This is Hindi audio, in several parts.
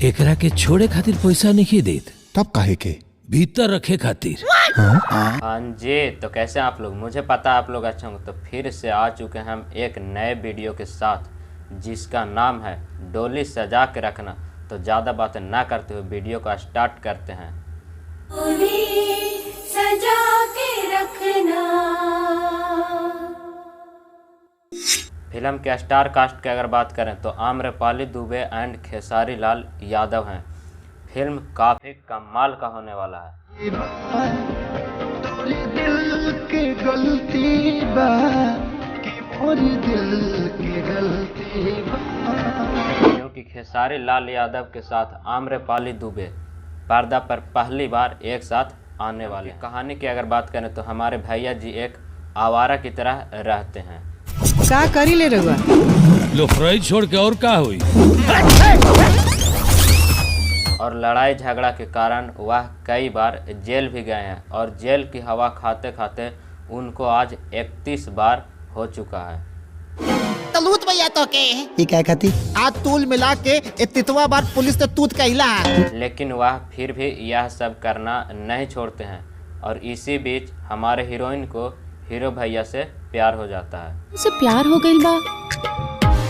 एकरा के छोड़े खातिर पैसा नहीं देत, तब काहे के? भीतर रखे खातिर। हाँ जी, तो कैसे आप लोग? मुझे पता आप लोग अच्छे होंगे। तो फिर से आ चुके हैं हम एक नए वीडियो के साथ, जिसका नाम है डोली सजा के रखना। तो ज़्यादा बातें ना करते हुए वीडियो का स्टार्ट करते हैं। डोली सजा के रखना। फिल्म के स्टार कास्ट की अगर बात करें तो आम्रपाली दुबे एंड खेसारी लाल यादव हैं। फिल्म काफ़ी कमाल का होने वाला है। दिल की गलती बा कि मोरी दिल की गलती बा। क्योंकि खेसारी लाल यादव के साथ आम्रपाली दुबे पर्दा पर पहली बार एक साथ आने वाले हैं। कहानी की अगर बात करें तो हमारे भैया जी एक आवारा की तरह रहते हैं। का करी ले रहुआ? लोफराई छोड़ के और का हुई? और लड़ाई झगड़ा के कारण वह कई बार जेल भी गए हैं और जेल की हवा खाते खाते उनको आज 31 बार हो चुका है। तलूत भैया तो के ये क्या कहती? आज तूल मिला के इतवा बार पुलिस ने तूत कहला। लेकिन वह फिर भी यह सब करना नहीं छोड़ते हैं और इसी बीच हमारे हीरोइन को हीरो भैया से प्यार हो जाता है। उसे प्यार हो गइल बा,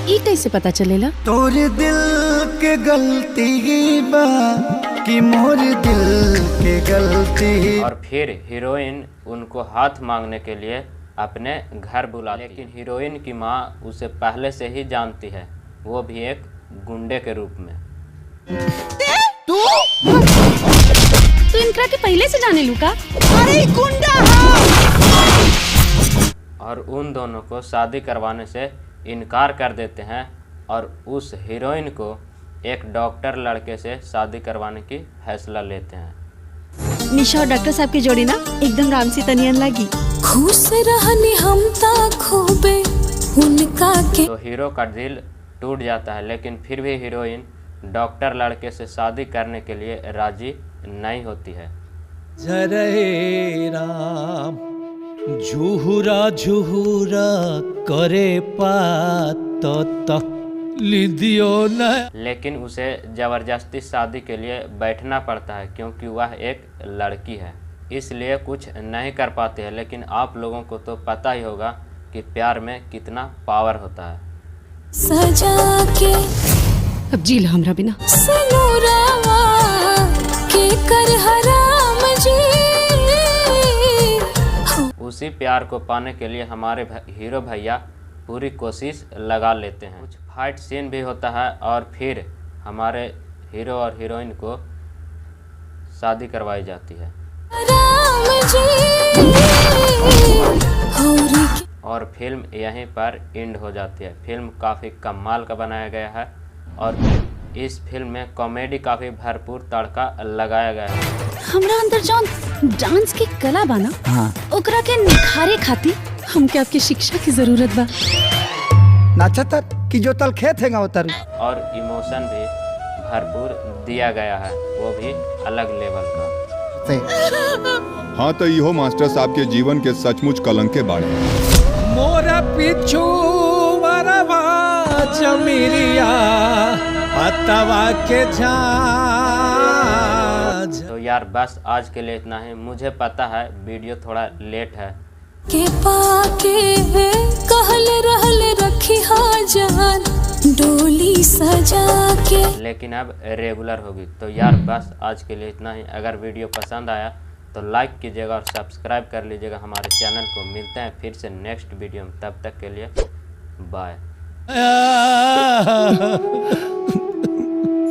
ई कैसे पता चलेला? तोरे दिल के गलती बा कि मोरे दिल के गलती। और फिर हीरोइन उनको हाथ मांगने के लिए अपने घर बुलाती है। लेकिन हीरोइन की माँ उसे पहले से ही जानती है, वो भी एक गुंडे के रूप में। तू इनकरा के पहले से जाने लू का? अरे गुंडा। और उन दोनों को शादी करवाने से इनकार कर देते हैं और उस हीरोइन को एक डॉक्टर लड़के से शादी करवाने की फैसला लेते हैं। निशा और डॉक्टर साहब की जोड़ी ना एकदम राम सी तनियन लगी। खुश रहनी हम ता खूबे उनका के। तो हीरो का दिल टूट जाता है, लेकिन फिर भी हीरोइन डॉक्टर लड़के से शादी करने के लिए राजी नहीं होती है। जय राम झुहुरा झुहुरा करे पात लिदियो न। लेकिन उसे जबरदस्ती शादी के लिए बैठना पड़ता है क्योंकि वह एक लड़की है, इसलिए कुछ नहीं कर पाते हैं। लेकिन आप लोगों को तो पता ही होगा कि प्यार में कितना पावर होता है। सजा के अब जी लो हमरा बिना। सनूरावा के कर हराम जी। उसी प्यार को पाने के लिए हमारे हीरो भैया पूरी कोशिश लगा लेते हैं। कुछ फाइट सीन भी होता है और फिर हमारे हीरो और हीरोइन को शादी करवाई जाती है। राम जी और फिल्म यहीं पर एंड हो जाती है। फिल्म काफ़ी कमाल का बनाया गया है और इस फिल्म में कॉमेडी काफ़ी भरपूर तड़का लगाया गया है। हमरा अंदर जौन डांस की कला बाना, ओकरा के निखारे खातिर हमके आपकी शिक्षा की जरूरत बा। नाचतर कि जो तल खेत हैगा उतर। और इमोशन भी भरपूर दिया गया है, वो भी अलग लेवल का। हाँ तो इहो मास्टर साहब के जीवन के सचमुच कलंक के बारे मोरा पिछु वरवा जमीरिया पतवा के जा। तो यार बस आज के लिए इतना ही। मुझे पता है वीडियो थोड़ा लेट है के पाके कहल रहल रखी हाँ जान डोली सजा के, लेकिन अब रेगुलर होगी। तो यार बस आज के लिए इतना ही। अगर वीडियो पसंद आया तो लाइक कीजिएगा और सब्सक्राइब कर लीजिएगा हमारे चैनल को। मिलते हैं फिर से नेक्स्ट वीडियो में, तब तक के लिए बाय।